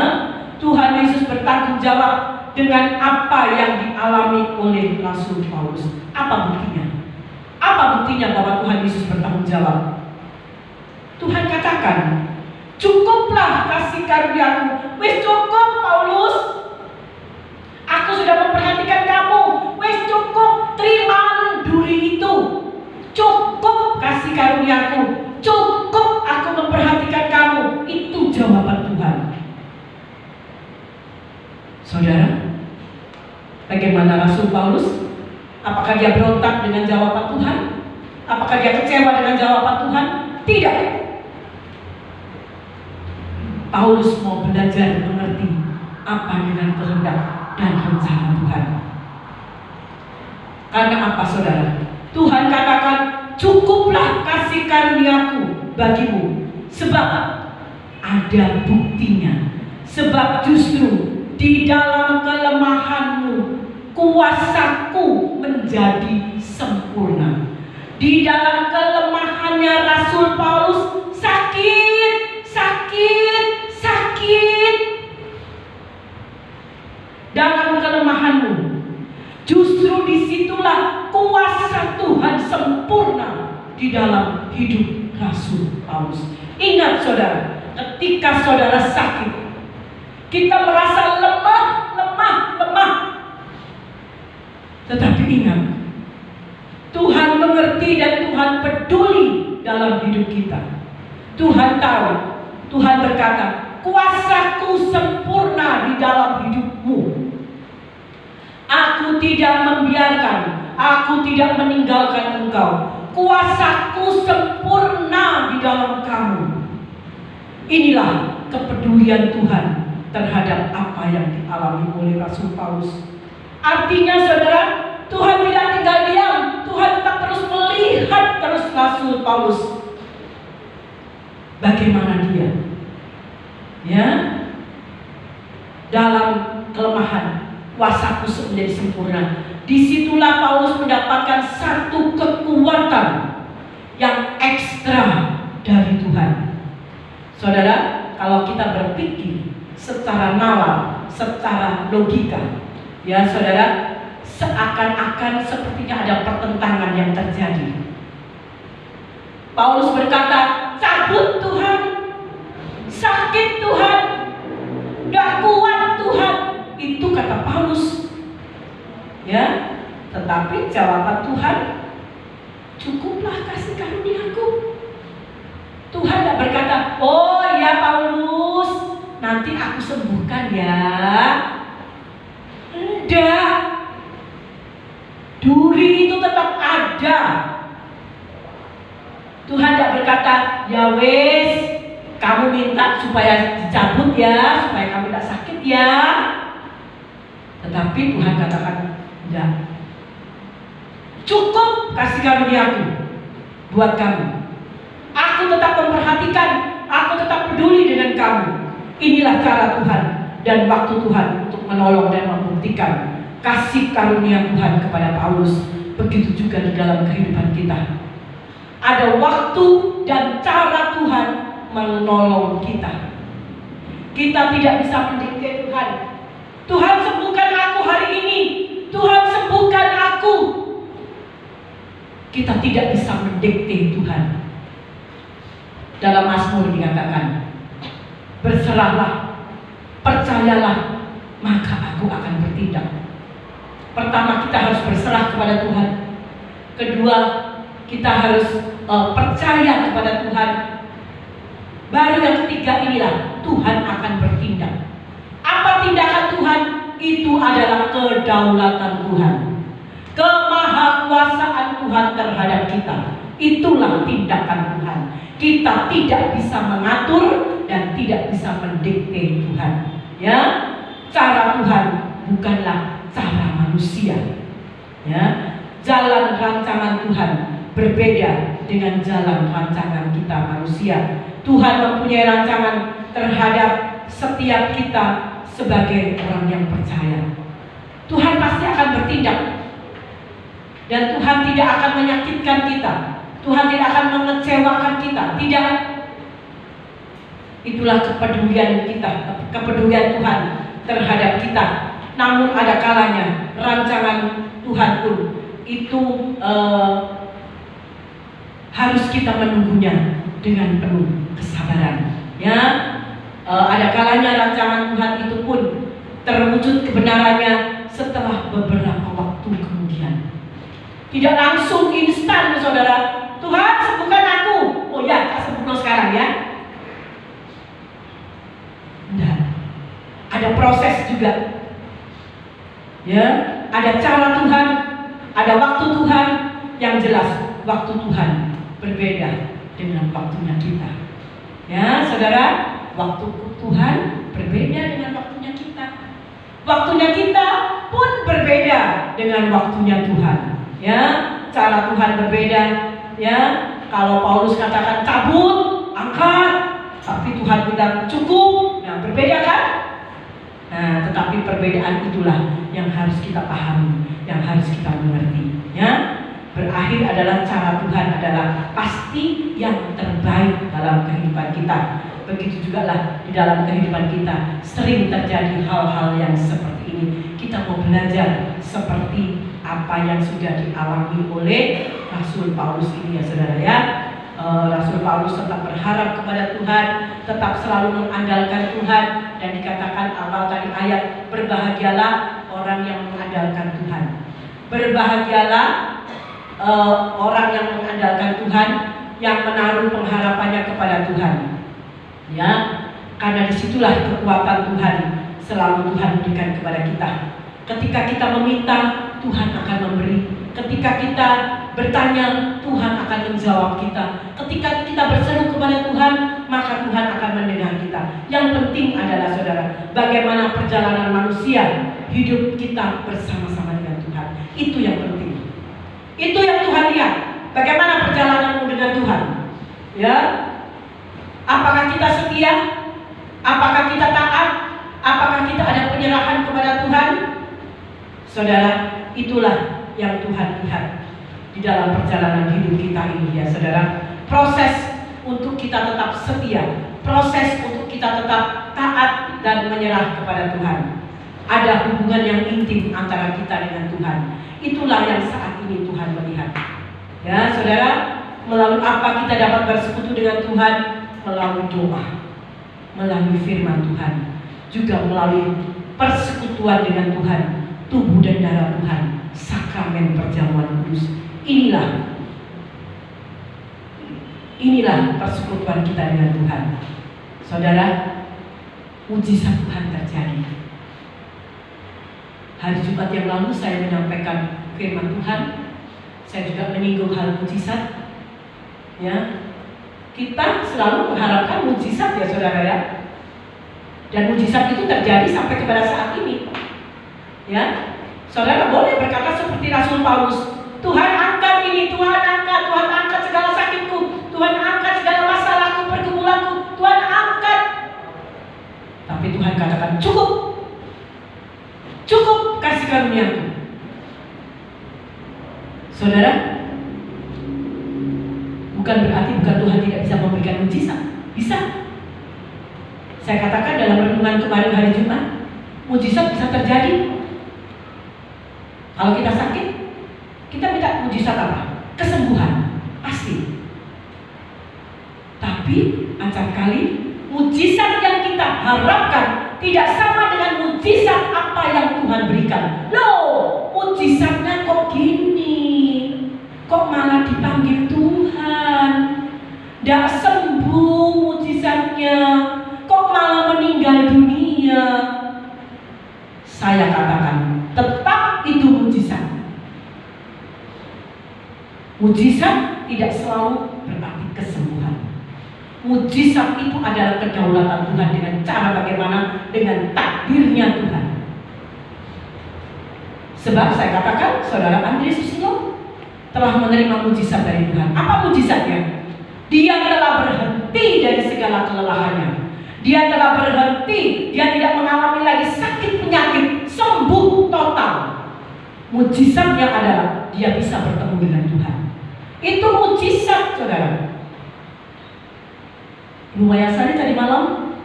Tuhan Yesus bertanggung jawab dengan apa yang dialami oleh Rasul Paulus. Apa buktinya? Apa buktinya bahwa Tuhan Yesus bertanggung jawab? Tuhan katakan, cukuplah kasih karunia-Mu. Wis cukup Paulus. Aku sudah memperhatikan kamu. Wis cukup, terima duri itu. Cukup kasih karunia-Ku. Cukup aku memperhatikan kamu. Itu jawaban Tuhan. Saudara, bagaimana Rasul Paulus? Apakah dia berontak dengan jawaban Tuhan? Apakah dia kecewa dengan jawaban Tuhan? Tidak. Paulus mau belajar mengerti apa dengan kehendak dan rencana Tuhan. Karena apa saudara? Tuhan katakan, cukuplah kasih karunia-Ku bagimu. Sebab ada buktinya. Sebab justru di dalam kelemahan-Mu kuasa-Ku menjadi sempurna. Di dalam kelemahannya Rasul Paulus sakit. Dalam kelemahan-Mu justru disitulah kuasa Tuhan sempurna. di dalam hidup Rasul Paulus. Ingat saudara, ketika saudara sakit, kita merasa lemah. Tetapi ingat, Tuhan mengerti dan Tuhan peduli dalam hidup kita. Tuhan tahu, Tuhan berkata, kuasaku sempurna di dalam hidupmu. Aku tidak membiarkan, aku tidak meninggalkan engkau. Kuasaku sempurna di dalam kamu. Inilah kepedulian Tuhan terhadap apa yang dialami oleh Rasul Paulus. Artinya saudara, Tuhan tidak tinggal diam. Tuhan tetap terus melihat terus Rasul Paulus. Bagaimana dia? Ya, dalam kelemahan, kuasaku menjadi sempurna. Disitulah Paulus mendapatkan satu kekuatan yang ekstra dari Tuhan. Saudara, kalau kita berpikir secara nalar, secara logika, ya saudara, seakan-akan sepertinya ada pertentangan yang terjadi. Paulus berkata, cabut Tuhan, sakit Tuhan, gak kuat Tuhan. Itu kata Paulus. Ya, tetapi jawaban Tuhan, cukuplah kasih karuniaku. Tuhan tidak berkata, oh ya Paulus, nanti aku sembuhkan ya. Enggak. Duri itu tetap ada. Tuhan tidak berkata, ya wes, kamu minta supaya dicabut ya, supaya kamu tidak sakit ya. Tetapi Tuhan katakan, enggak. Cukup kasih karuniaku buat kamu. Aku tetap memperhatikan, aku tetap peduli dengan kamu. Inilah cara Tuhan dan waktu Tuhan untuk menolong dan membuktikan kasih karunia Tuhan kepada Paulus. Begitu juga di dalam kehidupan kita. Ada waktu dan cara Tuhan menolong kita. Kita tidak bisa mendikte Tuhan. Tuhan sembuhkan aku hari ini. Tuhan sembuhkan aku. Kita tidak bisa mendikte Tuhan. Dalam Mazmur dikatakan, berserahlah, percayalah, maka aku akan bertindak. Pertama, kita harus berserah kepada Tuhan. Kedua, kita harus percaya kepada Tuhan. Baru yang ketiga inilah, Tuhan akan bertindak. Apa tindakan Tuhan? Itu adalah kedaulatan Tuhan, kemahakuasaan Tuhan terhadap kita. Itulah tindakan Tuhan. Kita tidak bisa mengatur dan tidak bisa mendikte Tuhan. Ya, cara Tuhan bukanlah cara manusia. Ya, jalan rancangan Tuhan berbeda dengan jalan rancangan kita manusia. Tuhan mempunyai rancangan terhadap setiap kita sebagai orang yang percaya. Tuhan pasti akan bertindak. Dan Tuhan tidak akan menyakitkan kita. Tuhan tidak akan mengecewakan kita. Tidak. Itulah kepedulian kita, kepedulian Tuhan terhadap kita. Namun ada kalanya rancangan Tuhan pun itu harus kita menunggunya dengan penuh kesabaran. Ya, ada kalanya rancangan Tuhan itu pun terwujud kebenarannya setelah beberapa waktu kemudian. Tidak langsung instan, saudara. Tuhan sembuhkan aku. Oh ya, tak sembuh sekarang ya. Enggak. Ada proses juga. Ya, ada cara Tuhan, ada waktu Tuhan. Yang jelas, waktu Tuhan berbeda dengan waktunya kita. Ya, saudara, waktu Tuhan berbeda dengan waktunya kita. Waktunya kita pun berbeda dengan waktunya Tuhan. Ya, cara Tuhan berbeda. Ya, kalau Paulus katakan cabut, angkat, tapi Tuhan bilang cukup. Nah, berbeda kan? Nah, tetapi perbedaan itulah yang harus kita pahami, yang harus kita mengerti. Ya, berakhir adalah cara Tuhan adalah pasti yang terbaik dalam kehidupan kita. Begitu juga lah di dalam kehidupan kita sering terjadi hal-hal yang seperti ini. Kita mau belajar seperti apa yang sudah dialami oleh Rasul Paulus ini ya saudara ya. Rasul Paulus tetap berharap kepada Tuhan, tetap selalu mengandalkan Tuhan, dan dikatakan awal tadi ayat, berbahagialah orang yang mengandalkan Tuhan. Berbahagialah orang yang mengandalkan Tuhan, yang menaruh pengharapannya kepada Tuhan. Ya, karena disitulah kekuatan Tuhan selalu Tuhan berikan kepada kita. Ketika kita meminta, Tuhan akan memberi. Ketika kita bertanya, Tuhan akan menjawab kita. Ketika kita berseru kepada Tuhan, maka Tuhan akan mendengar kita. Yang penting adalah saudara, bagaimana perjalanan manusia hidup kita bersama-sama dengan Tuhan. Itu yang penting. Itu yang Tuhan lihat. Bagaimana perjalananmu dengan Tuhan? Ya, apakah kita setia? Apakah kita taat? Apakah kita ada penyerahan kepada Tuhan? Saudara, itulah yang Tuhan lihat di dalam perjalanan hidup kita ini ya saudara. Proses untuk kita tetap setia, proses untuk kita tetap taat dan menyerah kepada Tuhan. Ada hubungan yang intim antara kita dengan Tuhan. Itulah yang saat ini Tuhan melihat. Ya saudara, melalui apa kita dapat bersekutu dengan Tuhan? Melalui doa, melalui firman Tuhan, juga melalui persekutuan dengan Tuhan, tubuh dan darah Tuhan, sakramen perjamuan kudus. Inilah persekutuan kita dengan Tuhan. Saudara, mujizat Tuhan terjadi. Hari Jumat yang lalu saya menyampaikan firman Tuhan. Saya juga menyinggung hal mujizat. Ya, kita selalu mengharapkan mujizat ya saudara ya. Dan mujizat itu terjadi sampai kepada saat ini. Ya, saudara boleh berkata seperti Rasul Paulus, Tuhan angkat ini, Tuhan angkat segala sakitku, Tuhan angkat segala masalahku, pergumulanku, Tuhan angkat. Tapi Tuhan katakan cukup kasih karuniaku. Saudara, bukan berarti Tuhan tidak bisa memberikan mujizat. Bisa. Saya katakan dalam renungan kemarin hari Jumat, mujizat bisa terjadi. Kalau kita sakit, kita minta mujizat apa? Kesembuhan, pasti. Tapi acap kali mujizat yang kita harapkan tidak sama dengan mujizat apa yang Tuhan berikan. Loh, mujizatnya kok gini? Kok malah dipanggil Tuhan? Tidak sembuh mujizatnya, kok malah meninggal dunia? Saya katakan, tetap itu mujizat. Mujizat tidak selalu berarti kesembuhan. Mujizat itu adalah kedaulatan Tuhan dengan cara bagaimana, dengan takdirnya Tuhan. Sebab saya katakan, saudara Andri Susilo telah menerima mujizat dari Tuhan. Apa mujizatnya? Dia telah berhenti dari segala kelelahannya. Dia telah berhenti, dia tidak mengalami lagi sakit penyakit, sembuh total. Mujizatnya adalah dia bisa bertemu dengan Tuhan. Itu mujizat saudara. Ibu Mayasari tadi malam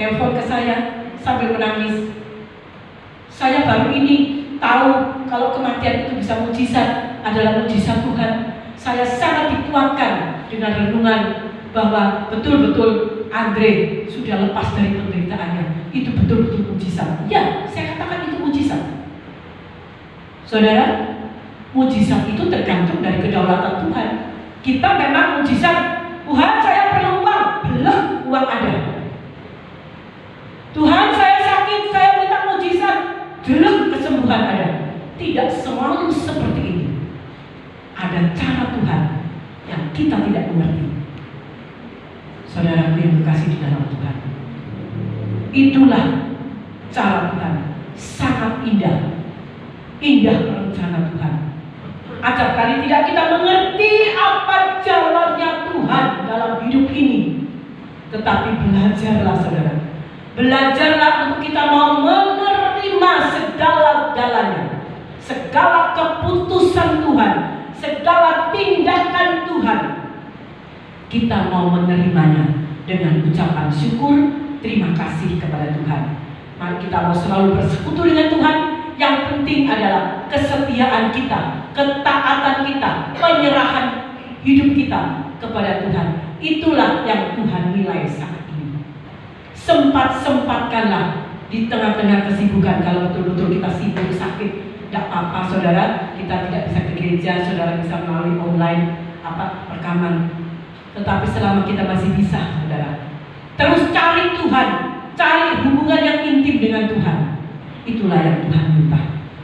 telepon ke saya sambil menangis. Saya baru ini tahu kalau kematian itu bisa mujizat, adalah mujizat Tuhan. Saya sangat dikuatkan dengan renungan bahwa betul-betul Andre sudah lepas dari penderitaannya. Itu betul-betul mujizat. Ya, saya katakan itu mujizat. Saudara, mujizat itu tergantung dari kedaulatan Tuhan. Kita memang mujizat. Tuhan, saya perlu uang. Belum, uang ada. Tuhan, saya sakit, saya minta mujizat. Belum, kesembuhan ada. Tidak selalu seperti ini. Ada cara Tuhan yang kita tidak mengerti. Saudara yang berkasih di dalam Tuhan, itulah cara Tuhan. Sangat indah rencana Tuhan. Acap kali tidak kita mengerti apa jalannya Tuhan dalam hidup ini. Tetapi belajarlah saudara, belajarlah untuk kita mau menerima segala-galanya, segala keputusan Tuhan, segala tindakan Tuhan. Kita mau menerimanya dengan ucapan syukur, terima kasih kepada Tuhan. Mari kita mau selalu bersekutu dengan Tuhan. Yang penting adalah kesetiaan kita, ketaatan kita, penyerahan hidup kita kepada Tuhan. Itulah yang Tuhan nilai saat ini. Sempat-sempatkanlah di tengah-tengah kesibukan. Kalau betul-betul kita sibuk, sakit, tidak apa-apa saudara, kita tidak bisa ke gereja, saudara bisa melalui online rekaman. Tetapi selama kita masih bisa, saudara, terus cari Tuhan, cari hubungan yang intim dengan Tuhan. Itulah yang Tuhan minta.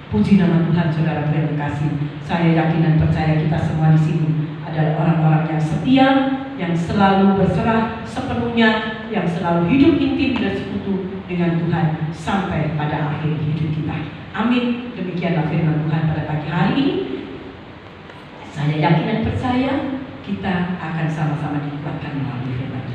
Puji nama Tuhan, saudara, terima kasih. Saya yakin dan percaya kita semua di sini adalah orang-orang yang setia, yang selalu berserah sepenuhnya, yang selalu hidup intim dan sekutu dengan Tuhan sampai pada akhir hidup kita. Amin. Demikianlah firman Tuhan pada pagi hari ini. Saya yakin dan percaya kita akan sama-sama dikuatkan melalui firman Tuhan.